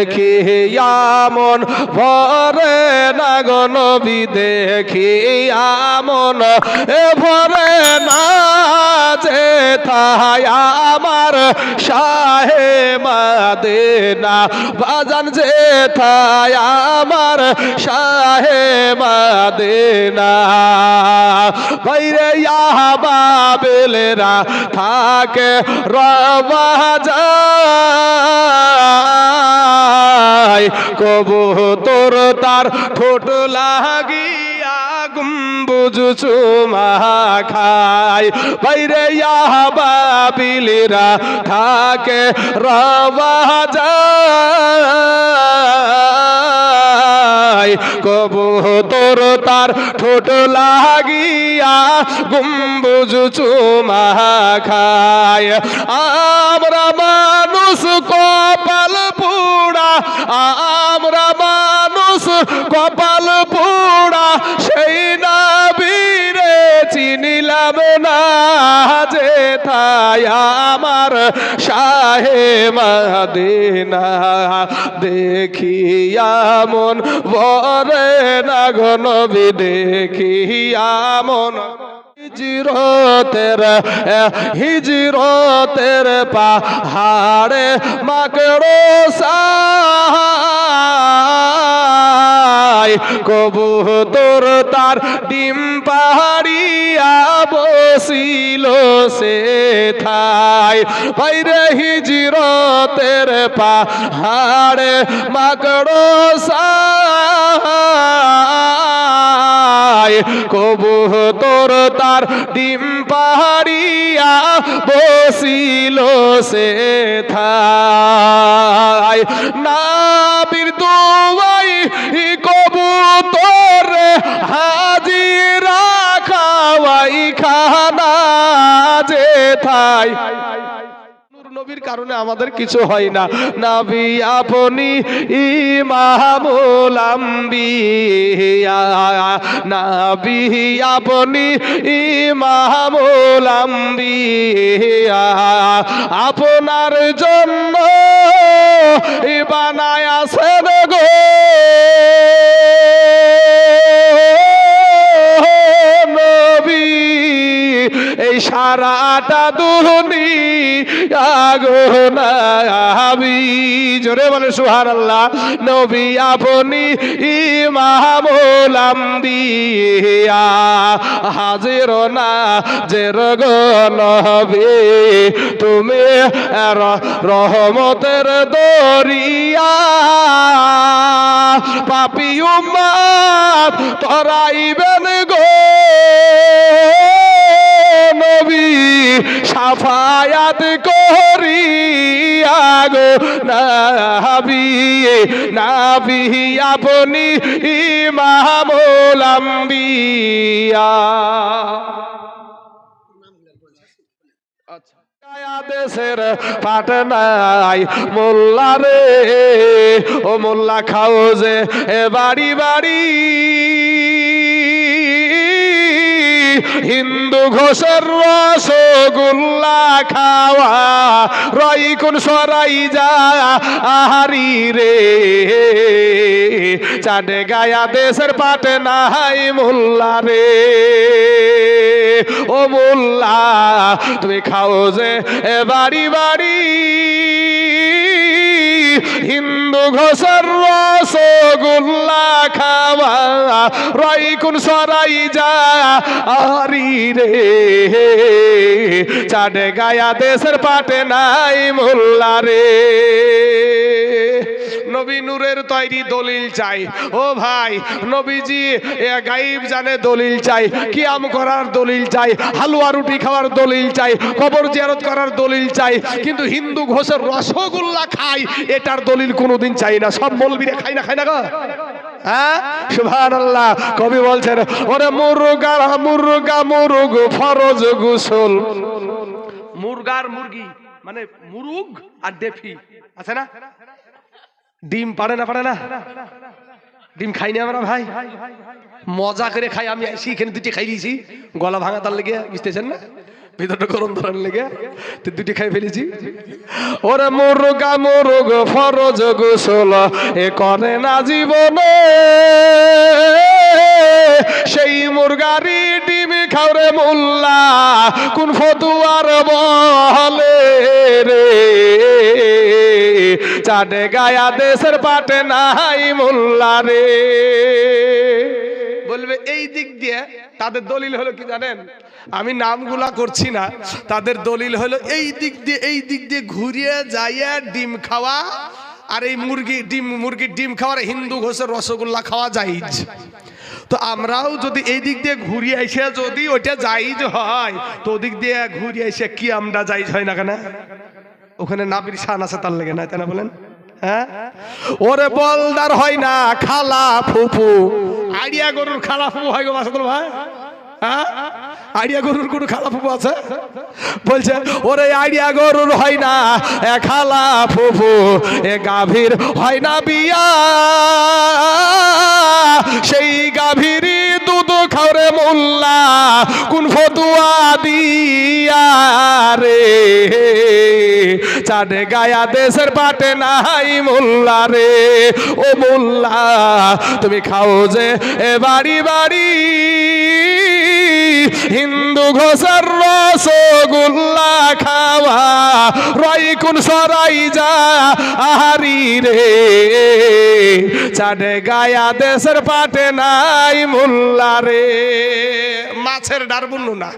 দেখি আমন ভরে না গো নবী দেখি আমন ভরে না যেথায় আমার শাহে মদিনা বাজান যেথায় আমার শাহে মদিনা বাইরে বাবেলেরা থাকে রবাজায় কবুতর তার ঠোঁট লাগিয়া গম্বুজ চুমা খায় বাইরে বাবিলেরা থাকে রবাজায় কবুতর তার ঠোঁট লাগিয়া গম্বুজ চুমা খায় আমরা মানুষ কপাল পোড়া আমরা মানুষ কপাল পোড়া সেই নবীরে চিনিলাম না যেথায় আমার শাহে মদিনা দেখি আমন ভরে না গো নবী দেখি আমন হিজরতের পাহাড়ে মাকড়ো সাই কবুতর তার ডিম পাহাড়িয়া বসিল সে থাই বাইরে হিজরতের পাহাড়ে মাকড়ো সাই কবুতর তার ডিম পাহাড়িয়া বসিল সে থাই নাবির দুয়াই কবুতর হাজিরা খাওয়াই খানা যেথায় নবীর কারণে আমাদের কিছু হয় না নবী আপনি ইমামুল আম্বিয়া নবী আপনি ইমামুল আম্বিয়া আপনার জন্য বানায় আছেন গো নবী এই সারাটা দুনিয়া গো নবী জোরে বলে সুবহানাল্লাহ নবী আপনি ইমামুল আম্বিয়া হাজির নাজির গো নবী তুমি রহমতের দরিয়া পাপী উম্মত তরাইবেন গো নবী শাফায়াত করিয়া গো নবী নবী আপনি ইমামুল আম্বিয়া দেশের পাটনাই মোল্লা রে ও মোল্লা খাও যে বাড়ি বাড়ি হিন্দু ঘোষের রসগোল্লা খাওয়া রই কোন সরাই যা আহারি রে চাঁদে গায়া দেশের পাটে নাই মোল্লা রে ও মোল্লা তুমি খাও যে বাড়ি বাড়ি হিন্দু ঘোষের রসগোল্লা খাওয়া রই কোন সরাই যা আহারি রে চাঁদে গায়া দেশের পাটে নাই মোল্লা রে নবী নূরের তৈরি দলিল চাই ও ভাই নবীজি গায়েব জানে দলিল চাই কিয়াম করার দলিল চাই হালুয়া রুটি খাওয়ার দলিল চাই কবর জিয়ারত করার দলিল চাই কিন্তু হিন্দু ঘোষের রসগোল্লা খাই এটার দলিল কোনোদিন চাই না সব মৌলবীরা খায় না গো হ্যাঁ সুবহানাল্লাহ কবি বলছেন ওরে মুরগা মুরগা মুরগ ফরজ গোসল মুরগার মুরগি মানে মুরগ আর দেফি আছে না ডিম পারে না ডিম খাই না আমরা ভাই মজা করে খাই আমি এখানে দুটি খাই দিয়েছি গলা ভাঙা তার লেগে বুঝতেছেন না ভিতরটা গরম ধরার লেগে তুই দুটি খাই ফেলেছি। ওরে মুরগা মুরগ ফরজ গোসল এ করে না জীবনে, সেই মুরগারি ডিম খাওরে মোল্লা কোন ফতুয়ার বলে রে, চাটে গায়া দেশের পাটে নাই মোল্লা রে। বলবে এই দিক দিয়ে তাদের দলিল হলো কি জানেন, আমি নামগুলা করছি না, তাদের দলিল হলো এই দিক দিয়ে ঘুরিয়ে যাইয়া ডিম খাওয়া, আর এই মুরগির ডিম খাওয়ার হিন্দু ঘোষের রসগোল্লা খাওয়া জায়েজ। তো আমরাও যদি এই দিক দিয়ে ঘুরিয়ে এসে যদি ওইটা জায়েজ হয়, তো ওদিক দিয়ে ঘুরিয়ে এসে কি আমরা জায়েজ হয় না কেন? ওখানে নাবির শান আছে তার লেগে না, তাই না বলেন? হ্যাঁ, ওরে বলদার হয় না খালা ফুফু, আইডিয়া গরুর খালা ফুফু হয় গো মাসাদুল ভাই? হ্যাঁ, আইডিয়া গরুর কোনো খালা ফুফু আছে? বলছে ওরে আইডিয়া গরুর হয় না খালা ফুফু, এ গাভীর হয় না বিয়া, সেই গাভীরই দুধ খাওরে মোল্লা কোন ফতুয়া দিয়া রে, চাঁদে গায়া দেশের পাটে নাই মোল্লা রে। ও মোল্লা তুমি খাও যে এ বাড়ি বাড়ি হিন্দু ঘোষের রসগোল্লা খাওয়া, রয় কোন সরাই যা আহারি রে, চাঁদে গায়া দেশের পাটে নাই মোল্লা রে। মাছের ডার বুনু না।